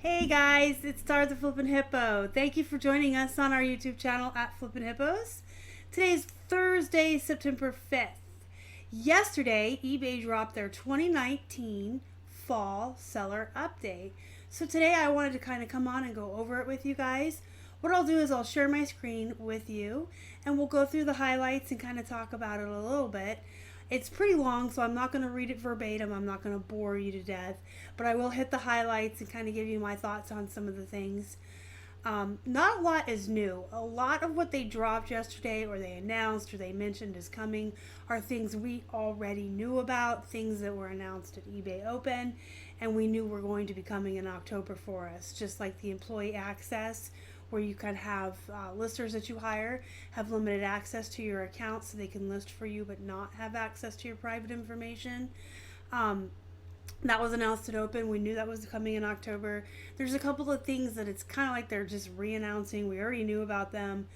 Hey guys, it's Star the Flippin' Hippo. Thank you for joining us on our YouTube channel at Flippin' Hippos. Today is Thursday, September 5th. Yesterday, eBay dropped their 2019 fall seller update. So today I wanted to kind of come on and go over it with you guys. What I'll do is I'll share my screen with you and we'll go through the highlights and kind of talk about it a little bit. It's pretty long, so I'm not going to read it verbatim. I'm not going to bore you to death, but I will hit the highlights and kind of give you my thoughts on some of the things. Not a lot is new. A lot of what they dropped yesterday or they announced or they mentioned is coming are things we already knew about, things that were announced at eBay Open, and we knew were going to be coming in October for us, just like the employee access, where you can have listers that you hire have limited access to your account so they can list for you but not have access to your private information. That was announced at Open. We knew that was coming in October. There's a couple of things that it's kind of like they're just re-announcing. We already knew about them.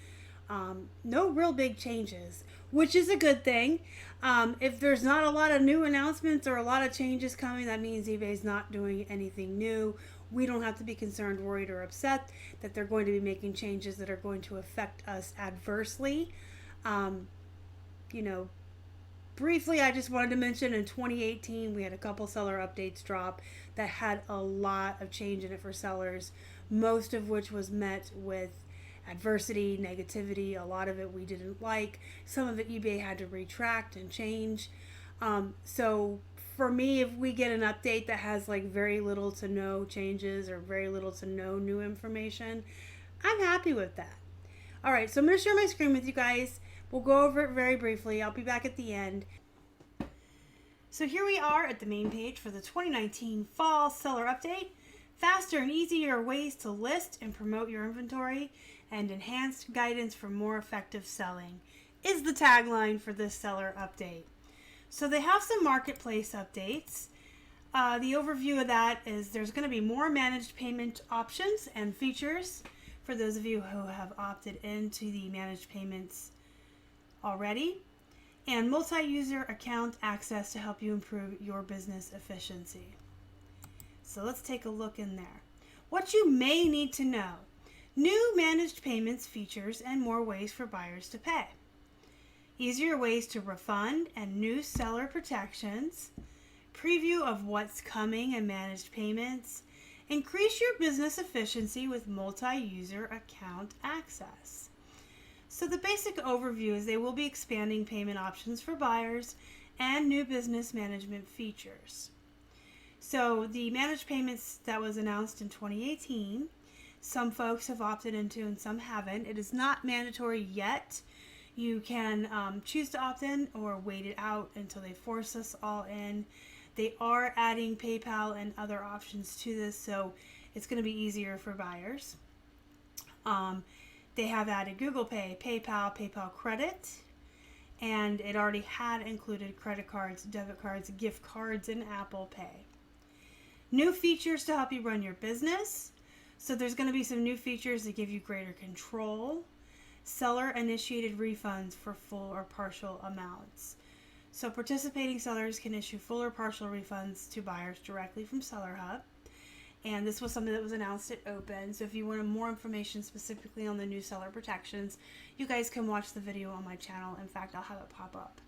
No real big changes, which is a good thing. If there's not a lot of new announcements or a lot of changes coming, that means eBay's not doing anything new. We don't have to be concerned, worried, or upset that they're going to be making changes that are going to affect us adversely. Briefly, I just wanted to mention in 2018 we had a couple seller updates drop that had a lot of change in it for sellers, most of which was met with adversity, negativity. A lot of it we didn't like. Some of it eBay had to retract and change. So for me, if we get an update that has like very little to no changes or very little to no new information, I'm happy with that. All right, so I'm going to share my screen with you guys. We'll go over it very briefly. I'll be back at the end. So here we are at the main page for the 2019 Fall Seller Update. Faster and easier ways to list and promote your inventory and enhanced guidance for more effective selling is the tagline for this seller update. So they have some marketplace updates. The overview of that is there's going to be more managed payment options and features for those of you who have opted into the managed payments already, and multi-user account access to help you improve your business efficiency. So let's take a look in there. What you may need to know: new managed payments features and more ways for buyers to pay, easier ways to refund and new seller protections, preview of what's coming in managed payments, increase your business efficiency with multi-user account access. So the basic overview is they will be expanding payment options for buyers and new business management features. So the managed payments that was announced in 2018, some folks have opted into and some haven't. It is not mandatory yet. You can choose to opt in or wait it out until they force us all in. They are adding PayPal and other options to this, so it's going to be easier for buyers. They have added Google Pay, PayPal, PayPal Credit, and it already had included credit cards, debit cards, gift cards, and Apple Pay. New features to help you run your business. So there's going to be some new features that give you greater control. Seller-initiated refunds for full or partial amounts. So participating sellers can issue full or partial refunds to buyers directly from Seller Hub. And this was something that was announced at Open. So if you wanted more information specifically on the new seller protections, you guys can watch the video on my channel. In fact, I'll have it pop up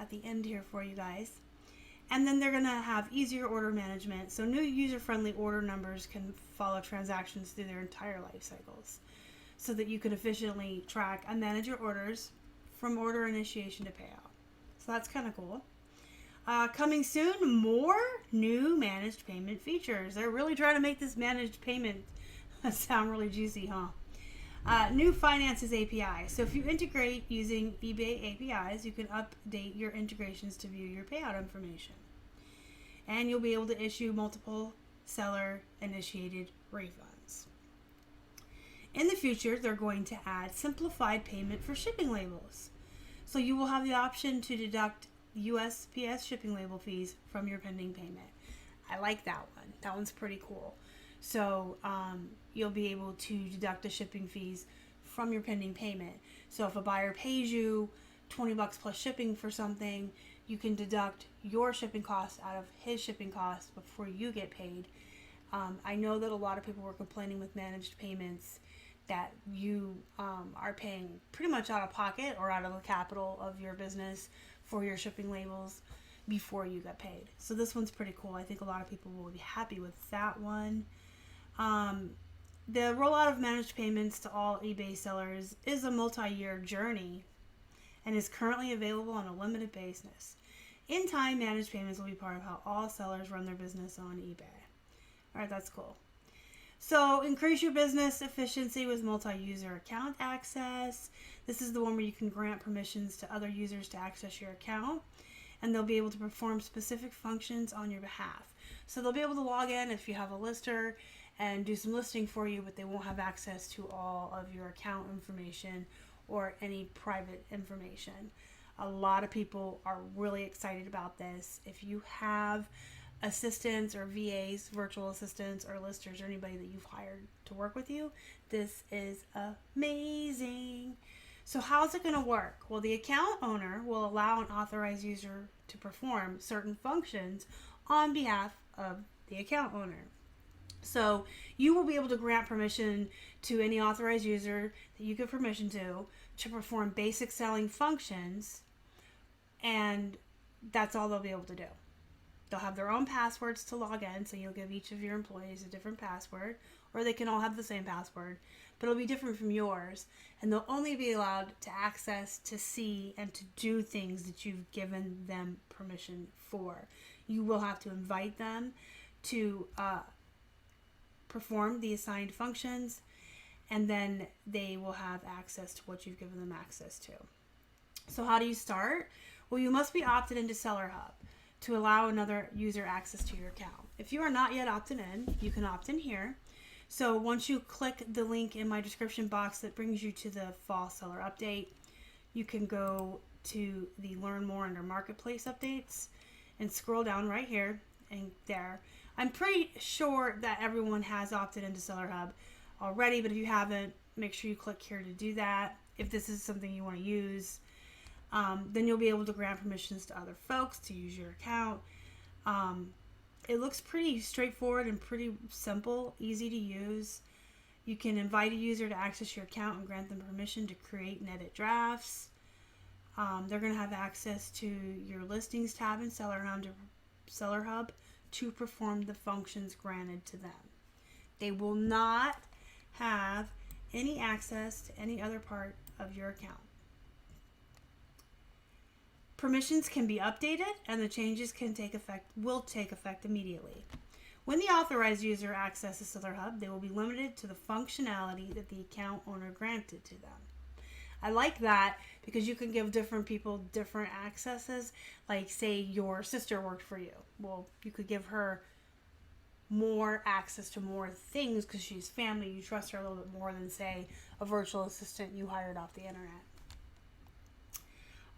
at the end here for you guys. And then they're going to have easier order management. So new user-friendly order numbers can follow transactions through their entire life cycles so that you can efficiently track and manage your orders from order initiation to payout. So that's kind of cool. Coming soon, more new managed payment features. They're really trying to make this managed payment sound really juicy, huh? New finances API. So if you integrate using eBay APIs, you can update your integrations to view your payout information. And you'll be able to issue multiple seller-initiated refunds. In the future, they're going to add simplified payment for shipping labels. So you will have the option to deduct USPS shipping label fees from your pending payment. I like that one. That one's pretty cool. So you'll be able to deduct the shipping fees from your pending payment. So if a buyer pays you $20 plus shipping for something, you can deduct your shipping costs out of his shipping costs before you get paid. I know that a lot of people were complaining with managed payments that you are paying pretty much out of pocket or out of the capital of your business for your shipping labels before you get paid. So this one's pretty cool. I think a lot of people will be happy with that one. The rollout of managed payments to all eBay sellers is a multi-year journey and is currently available on a limited basis. In time, managed payments will be part of how all sellers run their business on eBay. All right, that's cool. So increase your business efficiency with multi-user account access. This is the one where you can grant permissions to other users to access your account, and they'll be able to perform specific functions on your behalf. So they'll be able to log in if you have a lister and do some listing for you, but they won't have access to all of your account information or any private information. A lot of people are really excited about this. If you have assistants or VAs, virtual assistants or listers, or anybody that you've hired to work with you, this is amazing. So how's it going to work? Well, the account owner will allow an authorized user to perform certain functions on behalf of the account owner. So you will be able to grant permission to any authorized user that you give permission to perform basic selling functions, and that's all they'll be able to do. They'll have their own passwords to log in, so you'll give each of your employees a different password, or they can all have the same password, but it'll be different from yours, and they'll only be allowed to access, to see, and to do things that you've given them permission for. You will have to invite them to perform the assigned functions, and then they will have access to what you've given them access to. So how do you start? Well, you must be opted into Seller Hub to allow another user access to your account. If you are not yet opted in, you can opt in here. So once you click the link in my description box that brings you to the fall seller update, you can go to the learn more under marketplace updates and scroll down right here and there. I'm pretty sure that everyone has opted into Seller Hub already, but if you haven't, make sure you click here to do that. If this is something you want to use, then you'll be able to grant permissions to other folks to use your account. It looks pretty straightforward and pretty simple, easy to use. You can invite a user to access your account and grant them permission to create and edit drafts. They're going to have access to your listings tab in Seller Hub to perform the functions granted to them. They will not have any access to any other part of your account. Permissions can be updated, and the changes will take effect immediately. When the authorized user accesses Seller Hub, they will be limited to the functionality that the account owner granted to them. I like that because you can give different people different accesses. Like, say your sister worked for you. Well, you could give her more access to more things because she's family. You trust her a little bit more than, say, a virtual assistant you hired off the internet.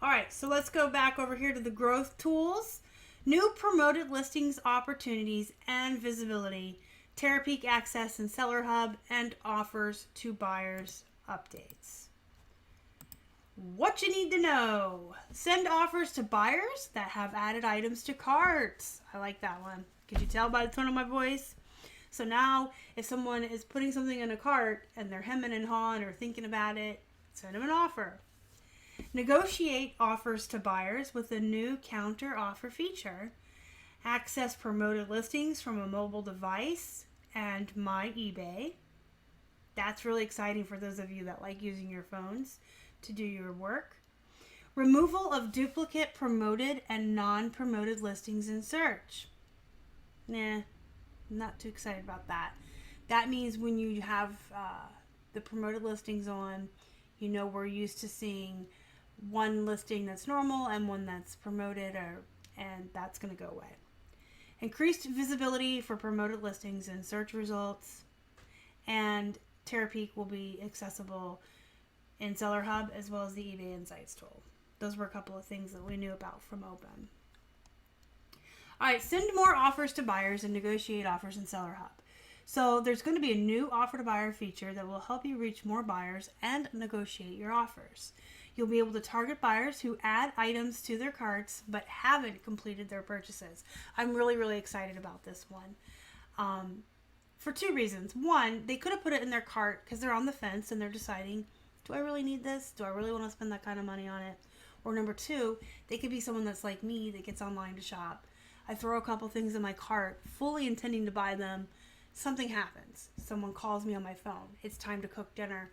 All right, so let's go back over here to the growth tools. New promoted listings, opportunities, and visibility. Terapeak access in Seller Hub, and offers to buyers updates. What you need to know. Send offers to buyers that have added items to carts. I like that one. Could you tell by the tone of my voice? So now if someone is putting something in a cart and they're hemming and hawing or thinking about it, send them an offer. Negotiate offers to buyers with a new counter offer feature. Access promoted listings from a mobile device and My eBay. That's really exciting for those of you that like using your phones to do your work. Removal of duplicate promoted and non-promoted listings in search. Nah, not too excited about that. That means when you have the promoted listings on, you know we're used to seeing one listing that's normal and one that's promoted, and that's going to go away. Increased visibility for promoted listings in search results, and Terapeak will be accessible in Seller Hub as well as the eBay Insights tool. Those were a couple of things that we knew about from Open. All right, send more offers to buyers and negotiate offers in Seller Hub. So there's going to be a new offer to buyer feature that will help you reach more buyers and negotiate your offers. You'll be able to target buyers who add items to their carts but haven't completed their purchases. I'm really, really excited about this one. for two reasons. One, they could have put it in their cart because they're on the fence and they're deciding, do I really need this? Do I really want to spend that kind of money on it? Or number two, they could be someone that's like me that gets online to shop. I throw a couple things in my cart, fully intending to buy them. Something happens. Someone calls me on my phone. It's time to cook dinner.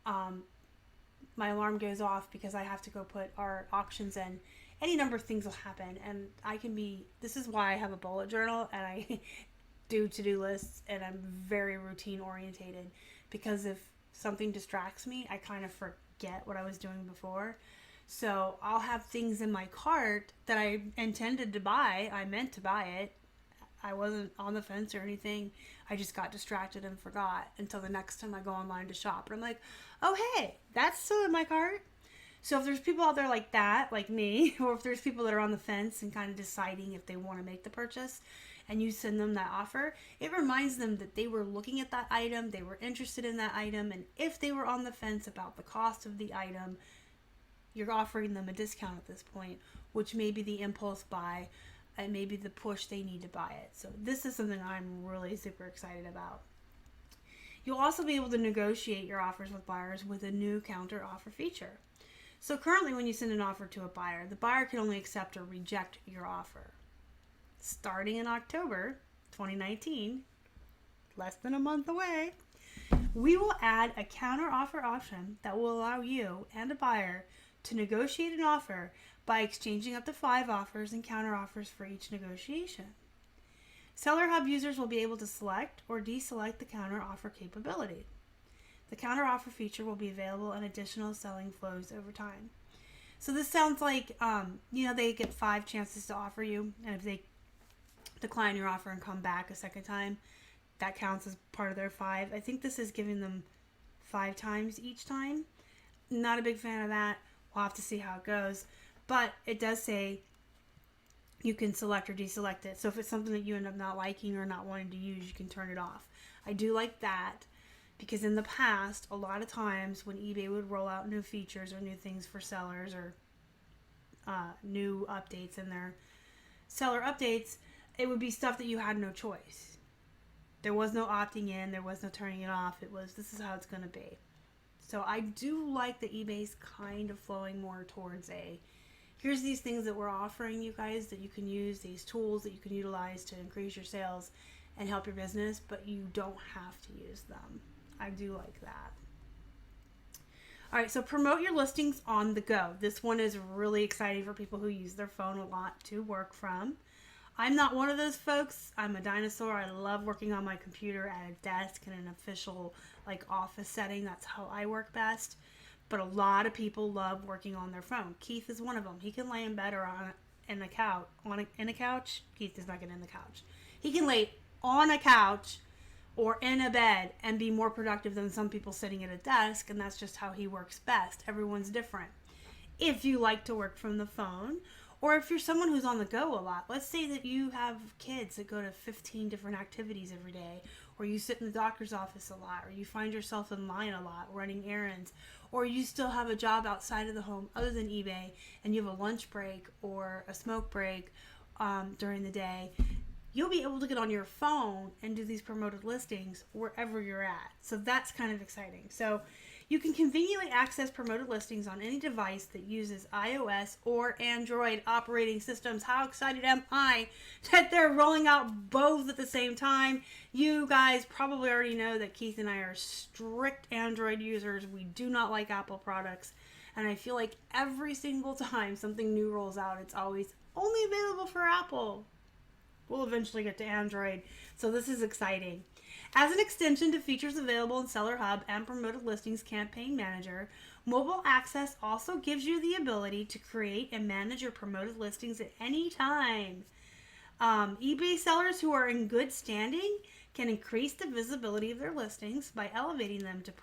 My alarm goes off because I have to go put our auctions in. Any number of things will happen, and this is why I have a bullet journal and I do to-do lists, and I'm very routine orientated, because if something distracts me, I kind of forget what I was doing before. So I'll have things in my cart that I intended to buy. I meant to buy it. I wasn't on the fence or anything. I just got distracted and forgot until the next time I go online to shop. And I'm like, oh, hey, that's still in my cart. So if there's people out there like that, like me, or if there's people that are on the fence and kind of deciding if they want to make the purchase, and you send them that offer, it reminds them that they were looking at that item, they were interested in that item, and if they were on the fence about the cost of the item, you're offering them a discount at this point, which may be the impulse buy, and maybe the push they need to buy it. So this is something I'm really super excited about. You'll also be able to negotiate your offers with buyers with a new counter offer feature. So currently when you send an offer to a buyer, the buyer can only accept or reject your offer. Starting in October 2019, less than a month away, we will add a counter offer option that will allow you and a buyer to negotiate an offer by exchanging up to 5 offers and counter offers for each negotiation. Seller Hub users will be able to select or deselect the counter offer capability. The counter offer feature will be available in additional selling flows over time. So this sounds like, they get 5 chances to offer you, and if they decline your offer and come back a second time, that counts as part of their 5. I think this is giving them 5 times each time. Not a big fan of that. We'll have to see how it goes. But it does say you can select or deselect it. So if it's something that you end up not liking or not wanting to use, you can turn it off. I do like that, because in the past, a lot of times when eBay would roll out new features or new things for sellers, or new updates in their seller updates, it would be stuff that you had no choice. There was no opting in, there was no turning it off. It was, this is how it's going to be. So I do like that eBay's kind of flowing more towards here's these things that we're offering you guys that you can use, these tools that you can utilize to increase your sales and help your business, but you don't have to use them. I do like that. All right, so promote your listings on the go. This one is really exciting for people who use their phone a lot to work from. I'm not one of those folks. I'm a dinosaur. I love working on my computer at a desk in an official office setting. That's how I work best. But a lot of people love working on their phone. Keith is one of them. He can lay in bed or in a couch. Keith does not get in the couch. He can lay on a couch or in a bed and be more productive than some people sitting at a desk, and that's just how he works best. Everyone's different. If you like to work from the phone, or if you're someone who's on the go a lot, let's say that you have kids that go to 15 different activities every day, or you sit in the doctor's office a lot, or you find yourself in line a lot running errands, or you still have a job outside of the home other than eBay, and you have a lunch break or a smoke break during the day, you'll be able to get on your phone and do these promoted listings wherever you're at. So that's kind of exciting. So you can conveniently access promoted listings on any device that uses iOS or Android operating systems. How excited am I that they're rolling out both at the same time? You guys probably already know that Keith and I are strict Android users. We do not like Apple products. And I feel like every single time something new rolls out, it's always only available for Apple. We'll eventually get to Android, so this is exciting. As an extension to features available in Seller Hub and Promoted Listings Campaign Manager, Mobile Access also gives you the ability to create and manage your promoted listings at any time. eBay sellers who are in good standing can increase the visibility of their listings by elevating them to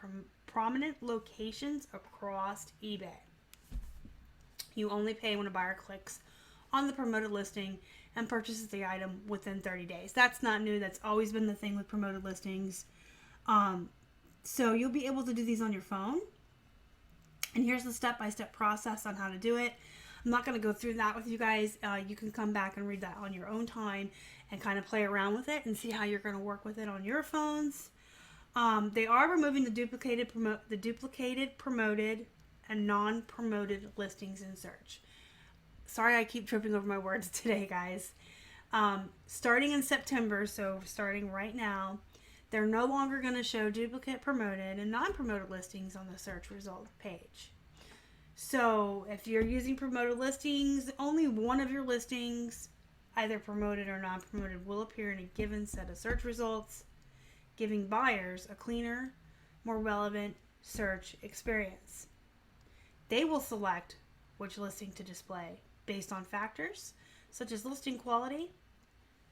prominent locations across eBay. You only pay when a buyer clicks on the promoted listing and purchases the item within 30 days. That's not new. That's always been the thing with promoted listings. So you'll be able to do these on your phone. And here's the step-by-step process on how to do it. I'm not going to go through that with you guys. You can come back and read that on your own time and kind of play around with it and see how you're going to work with it on your phones. They are removing the duplicated, promoted, and non-promoted listings in search. Sorry, I keep tripping over my words today, guys. Starting in September, so starting right now, they're no longer going to show duplicate, promoted, and non-promoted listings on the search result page. So if you're using promoted listings, only one of your listings, either promoted or non-promoted, will appear in a given set of search results, giving buyers a cleaner, more relevant search experience. They will select which listing to display based on factors such as listing quality,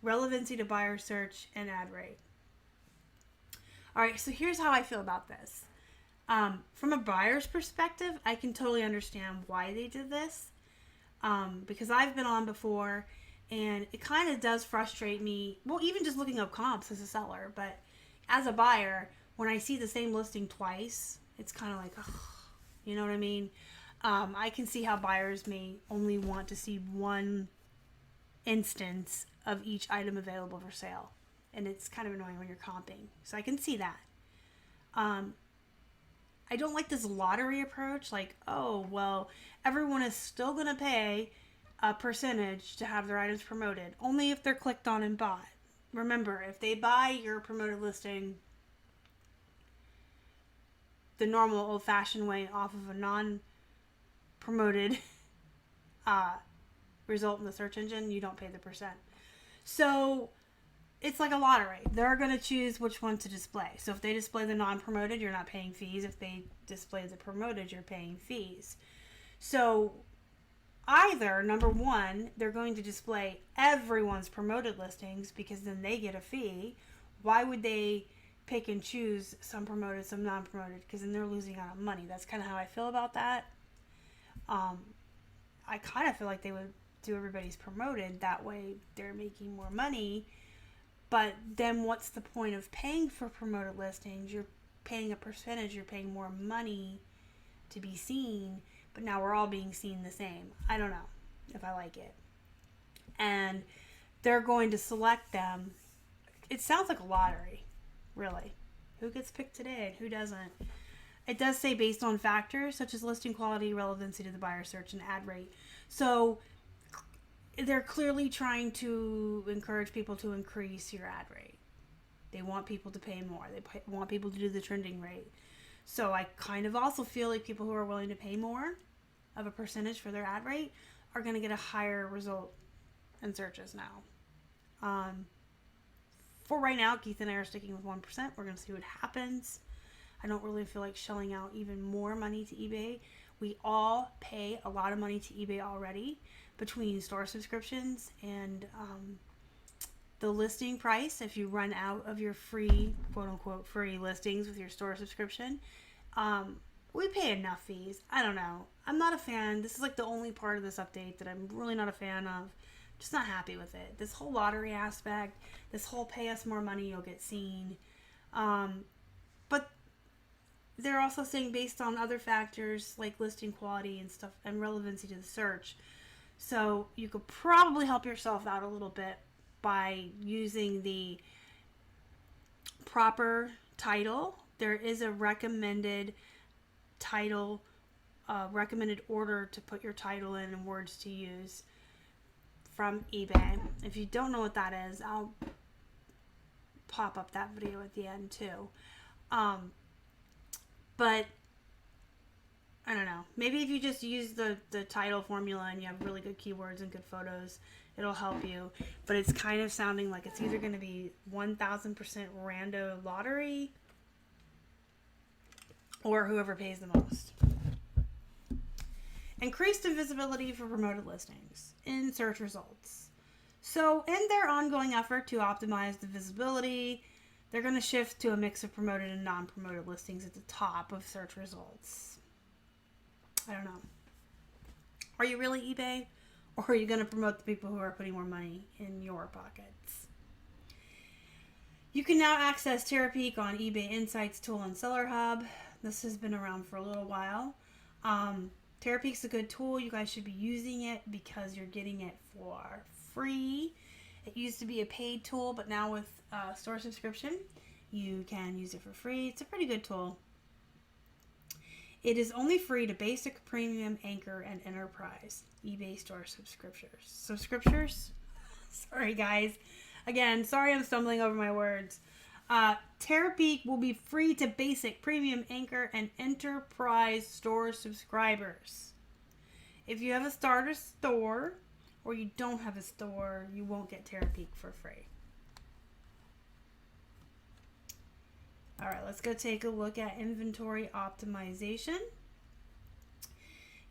relevancy to buyer search, and ad rate. All right, so here's how I feel about this. From a buyer's perspective, I can totally understand why they did this, because I've been on before, and it kind of does frustrate me. Well, even just looking up comps as a seller, but as a buyer, when I see the same listing twice, it's kind of like, ugh, you know what I mean? I can see how buyers may only want to see one instance of each item available for sale, and it's kind of annoying when you're comping. So I can see that. I don't like this lottery approach, like, oh, well, everyone is still going to pay a percentage to have their items promoted, only if they're clicked on and bought. Remember, if they buy your promoted listing the normal old-fashioned way off of a non-promoted result in the search engine, you don't pay the percent. So it's like a lottery. They're going to choose which one to display. So if they display the non-promoted, you're not paying fees. If they display the promoted, you're paying fees. So either, number one, they're going to display everyone's promoted listings because then they get a fee. Why would they pick and choose some promoted, some non-promoted? Because then they're losing out on money. That's kind of how I feel about that. I kind of feel like they would do everybody's promoted. That way they're making more money. But then what's the point of paying for promoted listings? You're paying a percentage. You're paying more money to be seen. But now we're all being seen the same. I don't know if I like it. And they're going to select them. It sounds like a lottery, really. Who gets picked today and who doesn't? It does say based on factors such as listing quality, relevancy to the buyer search, and ad rate. So they're clearly trying to encourage people to increase your ad rate. They want people to pay more. They want people to do the trending rate. So I kind of also feel like people who are willing to pay more of a percentage for their ad rate are going to get a higher result in searches now. For right now, Keith and I are sticking with 1%. We're going to see what happens. I don't really feel like shelling out even more money to eBay. We all pay a lot of money to eBay already between store subscriptions and the listing price. If you run out of your free, quote-unquote, free listings with your store subscription, we pay enough fees. I don't know. I'm not a fan. This is like the only part of this update that I'm really not a fan of. Just not happy with it. This whole lottery aspect, this whole pay us more money, you'll get seen. But they're also saying based on other factors like listing quality and stuff and relevancy to the search. So you could probably help yourself out a little bit by using the proper title. There is a recommended title, recommended order to put your title in and words to use from eBay. If you don't know what that is, I'll pop up that video at the end too. But I don't know. Maybe if you just use the title formula and you have really good keywords and good photos, it'll help you. But it's kind of sounding like it's either going to be 1000% rando lottery or whoever pays the most. Increased invisibility for promoted listings in search results. So in their ongoing effort to optimize the visibility, they're going to shift to a mix of promoted and non-promoted listings at the top of search results. I don't know. Are you really eBay? Or are you going to promote the people who are putting more money in your pockets? You can now access TerraPeak on eBay Insights tool and Seller Hub. This has been around for a little while. Terapeak's a good tool. You guys should be using it because you're getting it for free. It used to be a paid tool, but now with store subscription, you can use it for free. It's a pretty good tool. It is only free to Basic, Premium, Anchor, and Enterprise eBay store subscriptors. Sorry, guys. Again, sorry I'm stumbling over my words. Terapeak will be free to Basic, Premium, Anchor, and Enterprise store subscribers. If you have a starter store or you don't have a store, you won't get Terapeak for free. All right, let's go take a look at inventory optimization.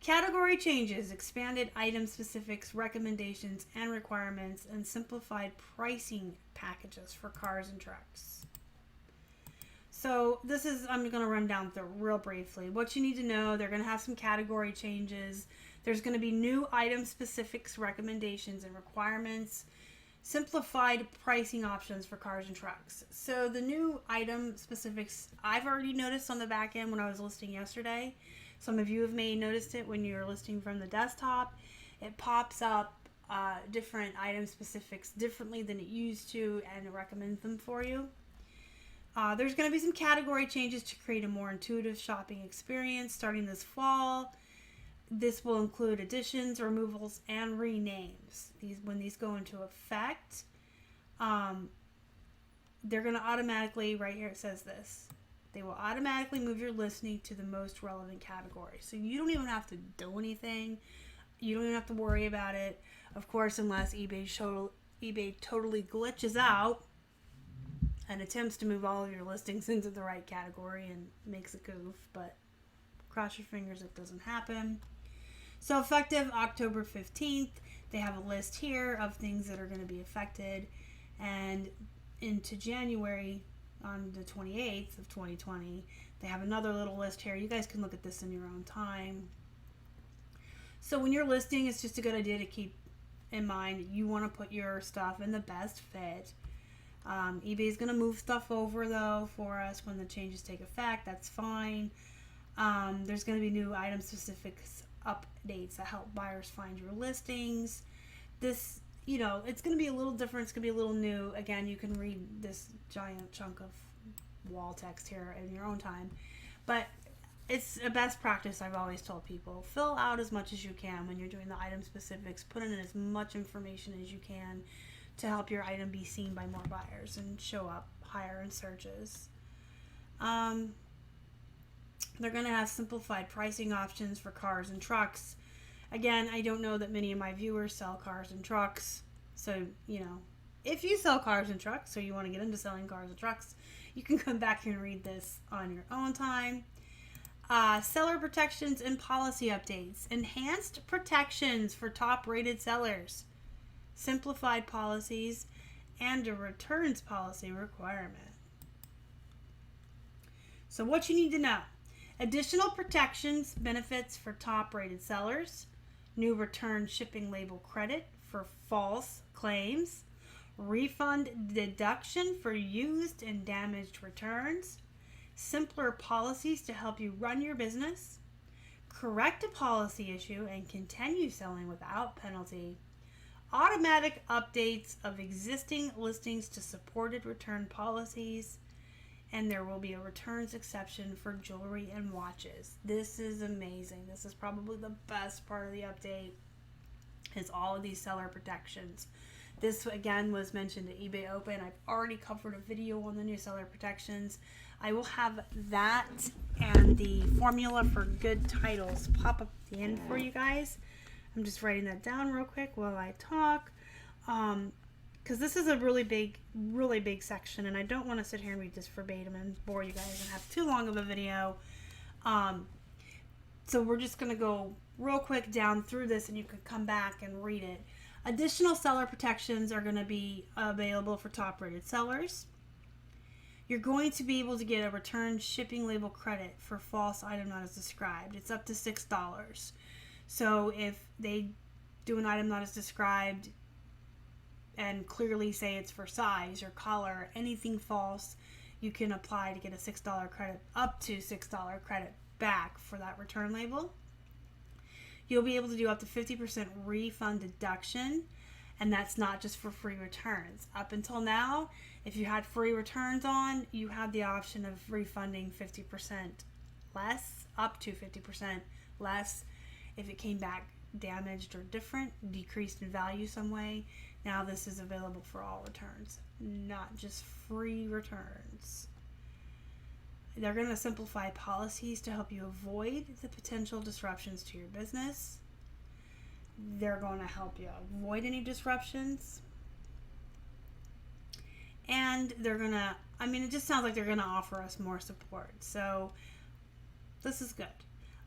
Category changes, expanded item specifics, recommendations and requirements, and simplified pricing packages for cars and trucks. So this is, I'm going to run down through real briefly. What you need to know, they're going to have some category changes. There's going to be new item specifics, recommendations and requirements, simplified pricing options for cars and trucks. So the new item specifics, I've already noticed on the back end when I was listing yesterday. Some of you have may noticed it when you're listing from the desktop. It pops up different item specifics differently than it used to, and it recommends them for you. There's going to be some category changes to create a more intuitive shopping experience starting this fall. This will include additions, removals, and renames. When these go into effect, they're going to automatically, right here it says this, they will automatically move your listing to the most relevant category. So you don't even have to do anything. You don't even have to worry about it. Of course, unless eBay totally glitches out and attempts to move all of your listings into the right category and makes a goof. But cross your fingers it doesn't happen. So effective October 15th, they have a list here of things that are going to be affected. And into January, on the 28th of 2020, they have another little list here. You guys can look at this in your own time. So when you're listing, it's just a good idea to keep in mind you want to put your stuff in the best fit. eBay is going to move stuff over though for us when the changes take effect. That's fine. There's going to be new item specifics updates that help buyers find your listings. This, it's going to be a little different. It's going to be a little new. Again, you can read this giant chunk of wall text here in your own time. But it's a best practice I've always told people. Fill out as much as you can when you're doing the item specifics. Put in as much information as you can to help your item be seen by more buyers and show up higher in searches. They're going to have simplified pricing options for cars and trucks. Again, I don't know that many of my viewers sell cars and trucks. So, if you sell cars and trucks, so you want to get into selling cars and trucks, you can come back here and read this on your own time. Seller protections and policy updates. Enhanced protections for top-rated sellers. Simplified policies and a returns policy requirement. So what you need to know. Additional protections, benefits for top-rated sellers. New return shipping label credit for false claims. Refund deduction for used and damaged returns. Simpler policies to help you run your business. Correct a policy issue and continue selling without penalty. Automatic updates of existing listings to supported return policies. And there will be a returns exception for jewelry and watches. This is amazing. This is probably the best part of the update, is all of these seller protections. This, again, was mentioned at eBay Open. I've already covered a video on the new seller protections. I will have that and the formula for good titles pop up at the end for you guys. I'm just writing that down real quick while I talk. Because this is a really big section, and I don't want to sit here and read this verbatim and bore you guys and have too long of a video. So we're just going to go real quick down through this, and you can come back and read it. Additional seller protections are going to be available for top-rated sellers. You're going to be able to get a return shipping label credit for false item not as described. It's up to $6. So if they do an item not as described and clearly say it's for size or color, anything false, you can apply to get a $6 credit, up to $6 credit back for that return label. you'll be able to do up to 50% refund deduction. And that's not just for free returns. Up until now, if you had free returns on, you had the option of refunding 50% less, up to 50% less, if it came back damaged or different, decreased in value some way. Now this is available for all returns, not just free returns. They're going to simplify policies to help you avoid the potential disruptions to your business. They're going to help you avoid any disruptions. And they're going to, it just sounds like they're going to offer us more support. So this is good.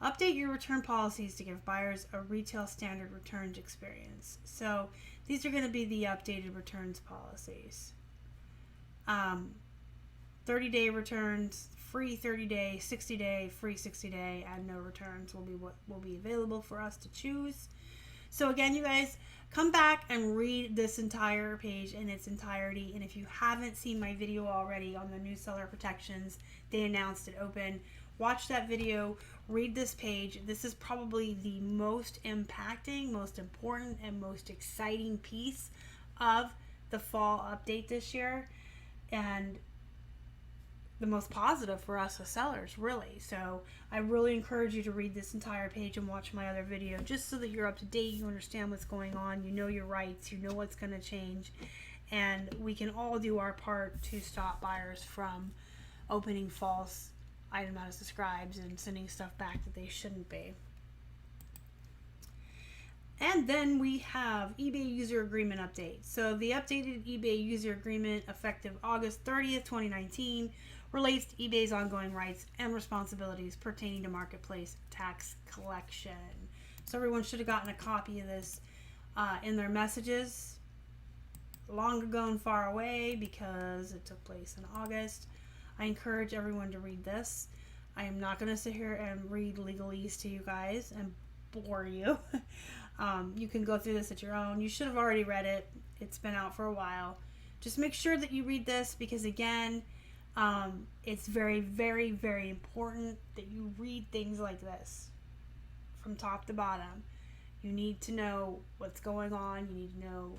Update your return policies to give buyers a retail standard returns experience. So these are going to be the updated returns policies. 30-day returns, free 30-day, 60-day, free 60-day, and no returns will be what will be available for us to choose. So again, you guys, come back and read this entire page in its entirety. And if you haven't seen my video already on the new seller protections, they announced it open. Watch that video, read this page. This is probably the most impacting, most important, and most exciting piece of the fall update this year. And the most positive for us as sellers, really. So I really encourage you to read this entire page and watch my other video, just so that you're up to date, you understand what's going on, you know your rights, you know what's going to change, and we can all do our part to stop buyers from opening false item as describes and sending stuff back that they shouldn't be. And then we have eBay user agreement update. So the updated eBay user agreement, effective August 30th, 2019, relates to eBay's ongoing rights and responsibilities pertaining to marketplace tax collection. So everyone should have gotten a copy of this in their messages long ago and far away, because it took place in August. I encourage everyone to read this. I am not going to sit here and read legalese to you guys and bore you. You can go through this at your own. You should have already read it. It's been out for a while. Just make sure that you read this, because again, it's very, very, very important that you read things like this from top to bottom. You need to know what's going on. You need to know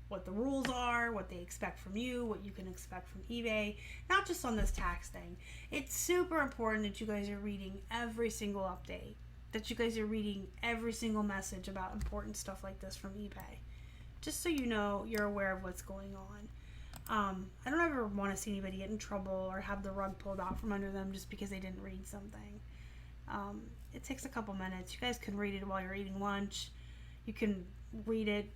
what the rules are, what they expect from you, what you can expect from eBay, not just on this tax thing. It's super important that you guys are reading every single update, that you guys are reading every single message about important stuff like this from eBay, just so you know, you're aware of what's going on. I don't ever want to see anybody get in trouble or have the rug pulled out from under them just because they didn't read something. It takes a couple minutes. You guys can read it while you're eating lunch. You can read it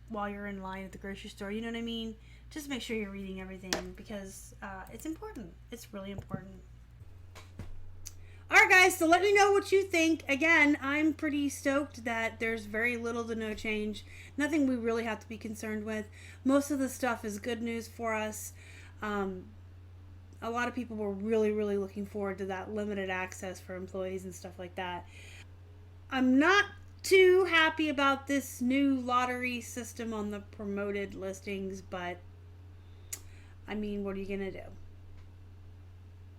while you're in line at the grocery store. You know what I mean? Just make sure you're reading everything, because it's important. It's really important. Alright guys, so let me know what you think. Again, I'm pretty stoked that there's very little to no change. Nothing we really have to be concerned with. Most of the stuff is good news for us. A lot of people were really, really looking forward to that limited access for employees and stuff like that. I'm not too happy about this new lottery system on the promoted listings, but what are you gonna do?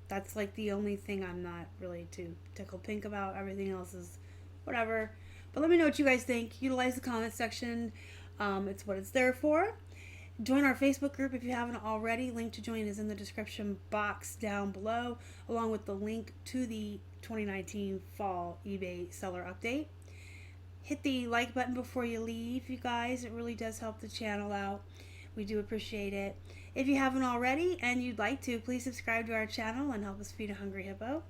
That's like the only thing I'm not really too tickled pink about. Everything else is whatever. But let me know what you guys think. Utilize the comment section. It's what it's there for. Join our Facebook group if you haven't already. Link to join is in the description box down below, along with the link to the 2019 fall eBay seller update. Hit the like button before you leave, you guys. It really does help the channel out. We do appreciate it. If you haven't already and you'd like to, please subscribe to our channel and help us feed a hungry hippo.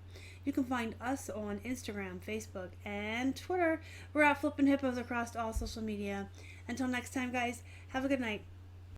You can find us on Instagram, Facebook, and Twitter. We're at Flippin' Hippos across all social media. Until next time, guys, have a good night.